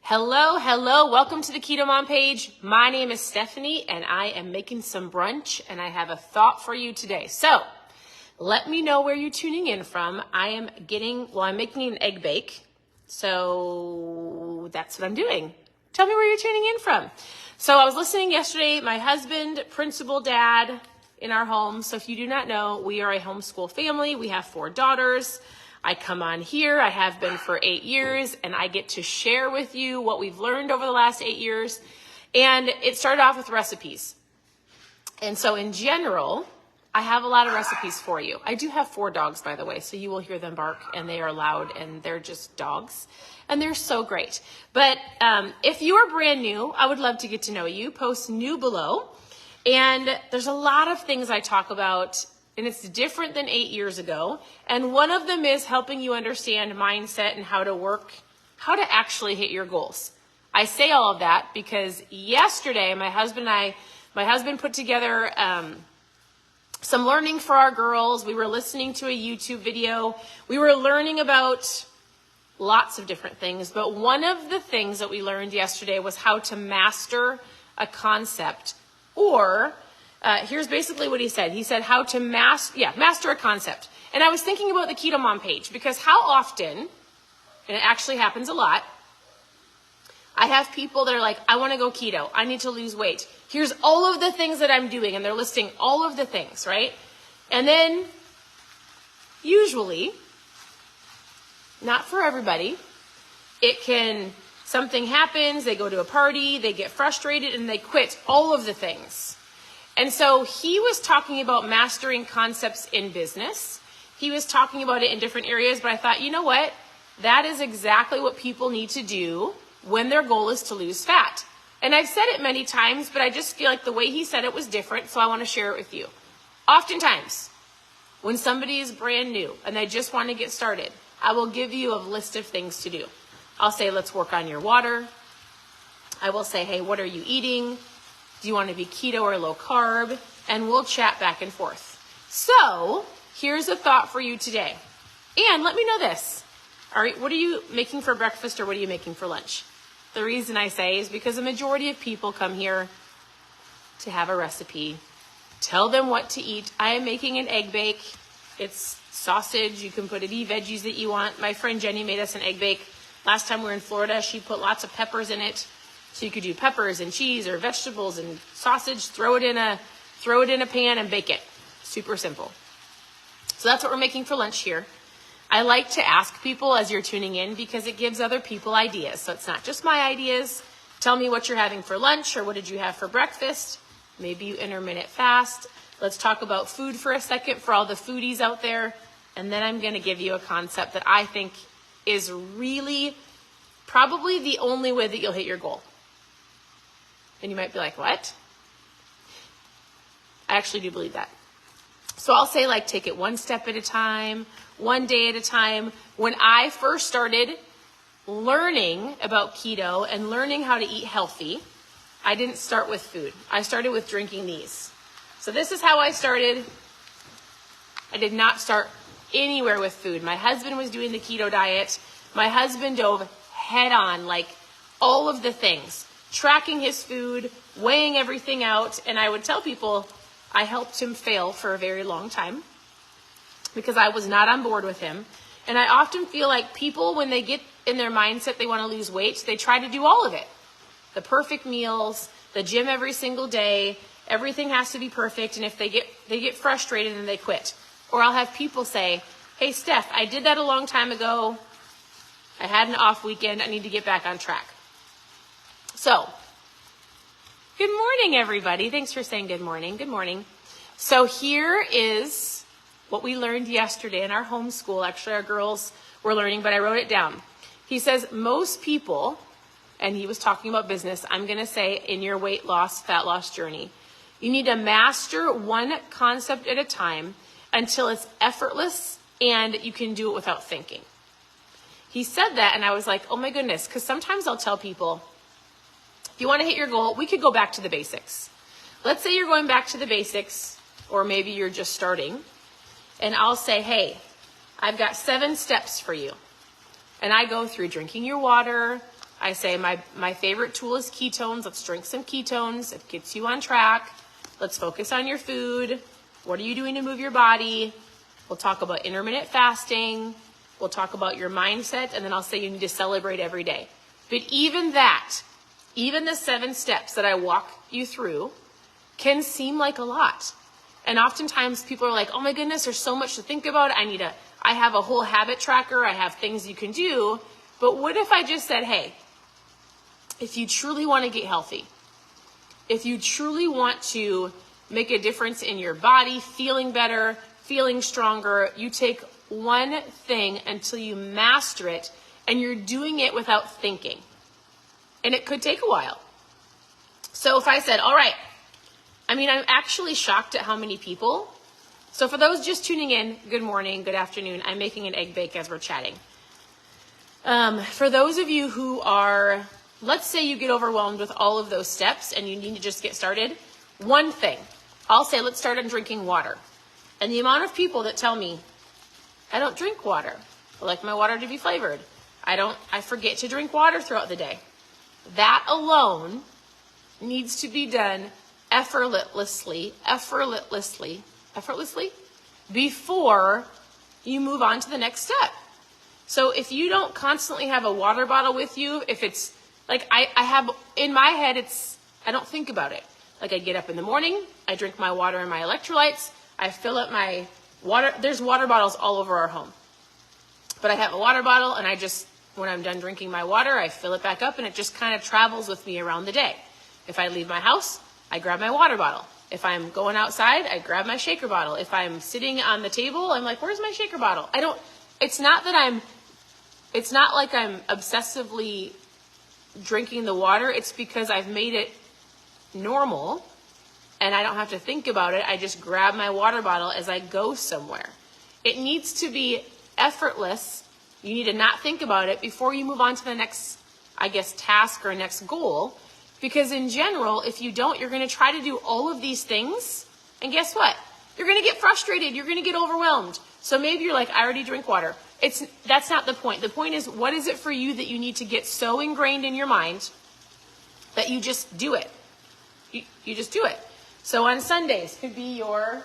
Hello, hello. Welcome to the KetoMom page. My name is Stephanie and I am making some brunch and I have a thought for you today. So let me know where you're tuning in from. I'm making an egg bake. So that's what I'm doing. Tell me where you're tuning in from. So I was listening yesterday, my husband, principal dad in our home. So if you do not know, we are a homeschool family. We have 4 daughters. I come on here, I have been for 8 years, and I get to share with you what we've learned over the last 8 years. And it started off with recipes. And so in general, I have a lot of recipes for you. I do have 4 dogs, by the way, so you will hear them bark, and they are loud, and they're just dogs. And they're so great. But if you are brand new, I would love to get to know you. Post new below. And there's a lot of things I talk about, and it's different than 8 years ago. And one of them is helping you understand mindset and how to actually hit your goals. I say all of that because yesterday, my husband put together some learning for our girls. We were listening to a YouTube video. We were learning about lots of different things. But one of the things that we learned yesterday was how to master a concept, or here's basically what he said. He said how to master a concept. And I was thinking about the KetoMom page because how often, and it actually happens a lot, I have people that are like, I want to go keto. I need to lose weight. Here's all of the things that I'm doing. And they're listing all of the things, right? And then usually, not for everybody, something happens, they go to a party, they get frustrated, and they quit all of the things. And so he was talking about mastering concepts in business. He was talking about it in different areas, but I thought, you know what? That is exactly what people need to do when their goal is to lose fat. And I've said it many times, but I just feel like the way he said it was different, so I want to share it with you. Oftentimes, when somebody is brand new and they just want to get started, I will give you a list of things to do. I'll say, let's work on your water. I will say, hey, what are you eating? Do you want to be keto or low carb? And we'll chat back and forth. So here's a thought for you today. And let me know this. All right, what are you making for breakfast or what are you making for lunch? The reason I say is because the majority of people come here to have a recipe. Tell them what to eat. I am making an egg bake. It's sausage. You can put any veggies that you want. My friend Jenny made us an egg bake. Last time we were in Florida, she put lots of peppers in it. So you could do peppers and cheese or vegetables and sausage, throw it in a pan and bake it. Super simple. So that's what we're making for lunch here. I like to ask people as you're tuning in because it gives other people ideas. So it's not just my ideas. Tell me what you're having for lunch or what did you have for breakfast. Maybe you intermittent fast. Let's talk about food for a second for all the foodies out there. And then I'm going to give you a concept that I think is really probably the only way that you'll hit your goal. And you might be like, what? I actually do believe that. So I'll say take it one step at a time, one day at a time. When I first started learning about keto and learning how to eat healthy, I didn't start with food. I started with drinking these. So this is how I started. I did not start anywhere with food. My husband was doing the keto diet. My husband dove head on, all of the things, tracking his food, weighing everything out. And I would tell people I helped him fail for a very long time because I was not on board with him. And I often feel like people, when they get in their mindset they want to lose weight, they try to do all of it. The perfect meals, the gym every single day, everything has to be perfect. And if they get frustrated and they quit. Or I'll have people say, hey, Steph, I did that a long time ago. I had an off weekend. I need to get back on track. So, good morning, everybody. Thanks for saying good morning. Good morning. So here is what we learned yesterday in our homeschool. Actually, our girls were learning, but I wrote it down. He says most people, and he was talking about business, I'm going to say in your weight loss, fat loss journey, you need to master one concept at a time until it's effortless and you can do it without thinking. He said that and I was like, oh my goodness, because sometimes I'll tell people, if you want to hit your goal, we could go back to the basics. Let's say you're going back to the basics, or maybe you're just starting, and I'll say, hey, I've got 7 steps for you. And I go through drinking your water, I say my favorite tool is ketones. Let's drink some ketones. It gets you on track. Let's focus on your food. What are you doing to move your body? We'll talk about intermittent fasting. We'll talk about your mindset, and then I'll say you need to celebrate every day. But even that, even the 7 steps that I walk you through can seem like a lot. And oftentimes people are like, oh my goodness, there's so much to think about. I have a whole habit tracker. I have things you can do. But what if I just said, hey, if you truly want to get healthy, if you truly want to make a difference in your body, feeling better, feeling stronger, you take one thing until you master it, and you're doing it without thinking. And it could take a while. So if I said, all right, I'm actually shocked at how many people. So for those just tuning in, good morning, good afternoon. I'm making an egg bake as we're chatting. For those of you who are, let's say you get overwhelmed with all of those steps and you need to just get started. One thing, I'll say, let's start on drinking water. And the amount of people that tell me, I don't drink water. I like my water to be flavored. I forget to drink water throughout the day. That alone needs to be done effortlessly, before you move on to the next step. So if you don't constantly have a water bottle with you, if it's like I have in my head, I don't think about it. Like I get up in the morning, I drink my water and my electrolytes, I fill up my water. There's water bottles all over our home. But I have a water bottle and when I'm done drinking my water, I fill it back up and it just kind of travels with me around the day. If I leave my house, I grab my water bottle. If I'm going outside, I grab my shaker bottle. If I'm sitting on the table, I'm like, where's my shaker bottle? It's not like I'm obsessively drinking the water. It's because I've made it normal and I don't have to think about it. I just grab my water bottle as I go somewhere. It needs to be effortless. You need to not think about it before you move on to the next, task or next goal. Because in general, if you don't, you're going to try to do all of these things. And guess what? You're going to get frustrated. You're going to get overwhelmed. So maybe you're like, I already drink water. That's not the point. The point is, what is it for you that you need to get so ingrained in your mind that you just do it? You just do it. So on Sundays could be on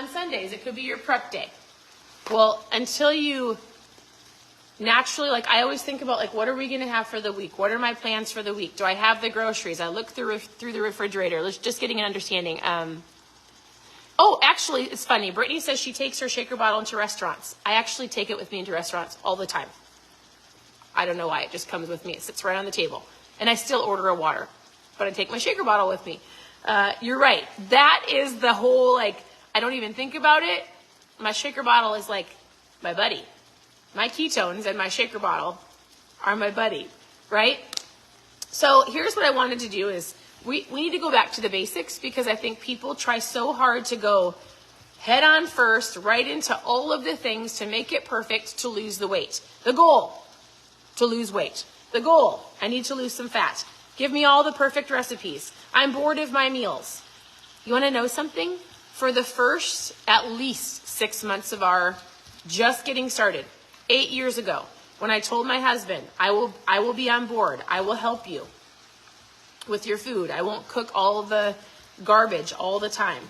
Sundays, it could be your prep day. Well, until you naturally, I always think about, what are we going to have for the week? What are my plans for the week? Do I have the groceries? I look through the refrigerator. Let's just getting an understanding. Actually, it's funny. Brittany says she takes her shaker bottle into restaurants. I actually take it with me into restaurants all the time. I don't know why. It just comes with me. It sits right on the table. And I still order a water. But I take my shaker bottle with me. You're right. That is the whole, I don't even think about it. My shaker bottle is like my buddy. My ketones and my shaker bottle are my buddy, right? So here's what I wanted to do is we need to go back to the basics, because I think people try so hard to go head on first, right into all of the things to make it perfect to lose the weight. The goal, to lose weight. The goal, I need to lose some fat. Give me all the perfect recipes. I'm bored of my meals. You want to know something? For the first at least 6 months of our just getting started, 8 years ago, when I told my husband, I will be on board. I will help you with your food. I won't cook all the garbage all the time.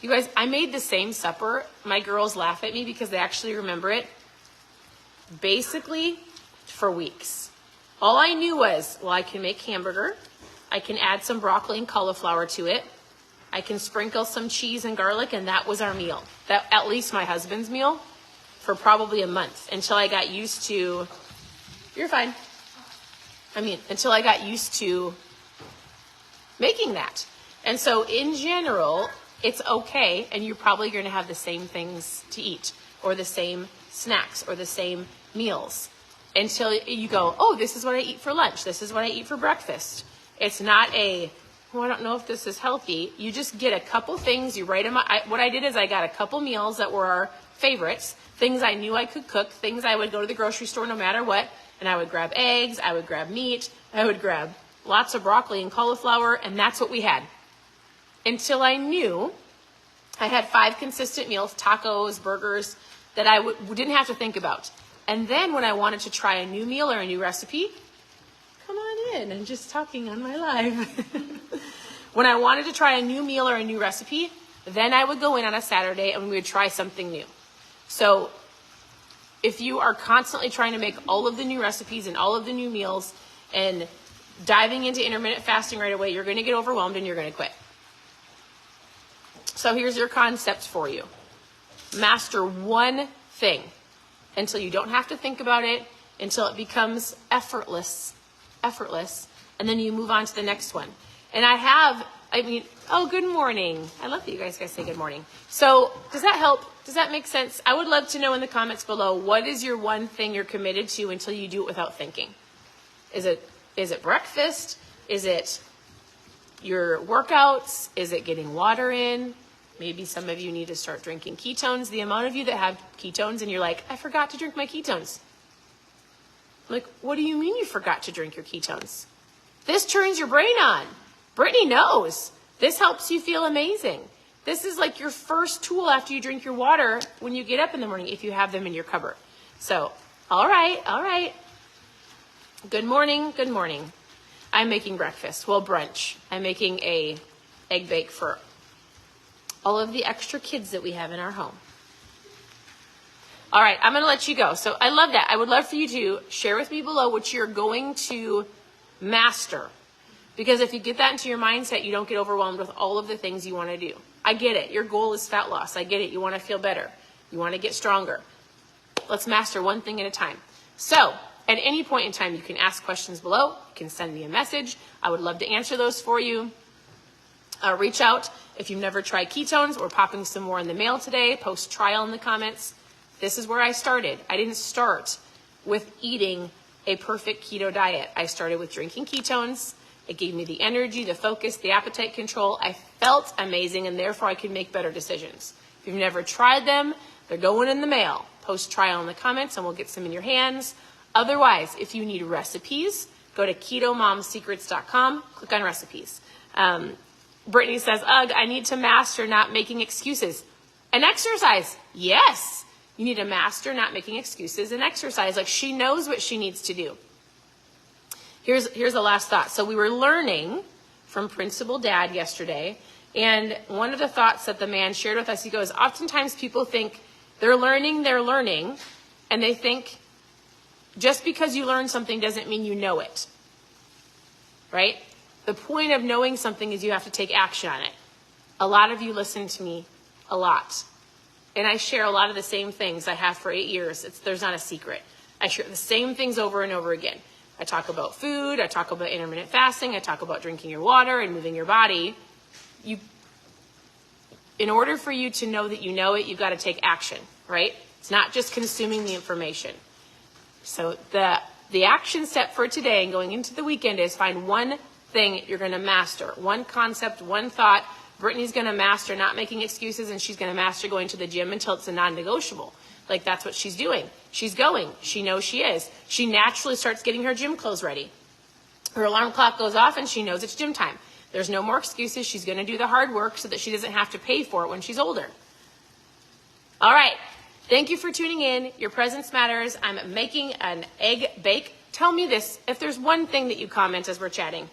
You guys, I made the same supper. My girls laugh at me because they actually remember it. Basically, for weeks. All I knew was, I can make hamburger. I can add some broccoli and cauliflower to it. I can sprinkle some cheese and garlic, and that was our meal. That, at least my husband's meal, for probably a month, until I got used to, you're fine. Until I got used to making that. And so in general, it's okay, and you're probably going to have the same things to eat, or the same snacks, or the same meals, until you go, this is what I eat for lunch. This is what I eat for breakfast. It's not I don't know if this is healthy. You just get a couple things, you write them out. What I did is I got a couple meals that were our favorites, things I knew I could cook, things I would go to the grocery store no matter what, and I would grab eggs, I would grab meat, I would grab lots of broccoli and cauliflower, and that's what we had. Until I knew I had 5 consistent meals, tacos, burgers, that I didn't have to think about. And then when I wanted to try a new meal or a new recipe, come on in, I'm just talking on my live. When I wanted to try a new meal or a new recipe, then I would go in on a Saturday and we would try something new. So if you are constantly trying to make all of the new recipes and all of the new meals and diving into intermittent fasting right away, you're going to get overwhelmed and you're going to quit. So here's your concept for you. Master one thing until you don't have to think about it, until it becomes effortless, and then you move on to the next one. And oh, good morning. I love that you guys say good morning. So does that help? Does that make sense? I would love to know in the comments below, what is your one thing you're committed to until you do it without thinking? Is it breakfast? Is it your workouts? Is it getting water in? Maybe some of you need to start drinking ketones. The amount of you that have ketones and you're like, I forgot to drink my ketones. Like, what do you mean you forgot to drink your ketones? This turns your brain on. Brittany knows. This helps you feel amazing. This is like your first tool after you drink your water when you get up in the morning, if you have them in your cupboard. So, all right. Good morning. I'm making breakfast. Well, brunch. I'm making a egg bake for all of the extra kids that we have in our home. All right, I'm going to let you go. So I love that. I would love for you to share with me below what you're going to master. Because if you get that into your mindset, you don't get overwhelmed with all of the things you want to do. I get it. Your goal is fat loss. I get it. You want to feel better. You want to get stronger. Let's master one thing at a time. So at any point in time, you can ask questions below. You can send me a message. I would love to answer those for you. Reach out. If you've never tried ketones, we're popping some more in the mail today. Post trial in the comments. This is where I started. I didn't start with eating a perfect keto diet. I started with drinking ketones. It gave me the energy, the focus, the appetite control. I felt amazing, and therefore I could make better decisions. If you've never tried them, they're going in the mail. Post trial in the comments, and we'll get some in your hands. Otherwise, if you need recipes, go to ketomomsecrets.com, click on recipes. Brittany says, ugh, I need to master not making excuses. And exercise, yes. You need to master not making excuses and exercise. Like, she knows what she needs to do. Here's the last thought. So we were learning from Principal Dad yesterday, and one of the thoughts that the man shared with us, he goes, oftentimes people think they're learning, and they think just because you learn something doesn't mean you know it, right? The point of knowing something is you have to take action on it. A lot of you listen to me a lot, and I share a lot of the same things I have for 8 years. There's not a secret. I share the same things over and over again. I talk about food, I talk about intermittent fasting, I talk about drinking your water and moving your body. In order for you to know that you know it, you've got to take action, right? It's not just consuming the information. So the action step for today and going into the weekend is find one thing you're going to master, one concept, one thought. Brittany's going to master not making excuses, and she's going to master going to the gym until it's a non-negotiable. Like, that's what she's doing. She's going. She knows she is. She naturally starts getting her gym clothes ready. Her alarm clock goes off and she knows it's gym time. There's no more excuses. She's going to do the hard work so that she doesn't have to pay for it when she's older. All right. Thank you for tuning in. Your presence matters. I'm making an egg bake. Tell me this. If there's one thing that you comment as we're chatting,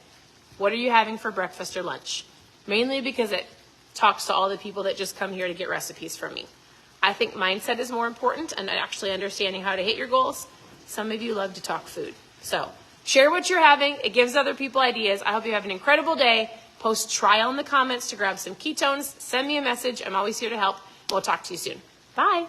what are you having for breakfast or lunch? Mainly because it talks to all the people that just come here to get recipes from me. I think mindset is more important and actually understanding how to hit your goals. Some of you love to talk food. So share what you're having. It gives other people ideas. I hope you have an incredible day. Post trial in the comments to grab some ketones. Send me a message. I'm always here to help. We'll talk to you soon. Bye.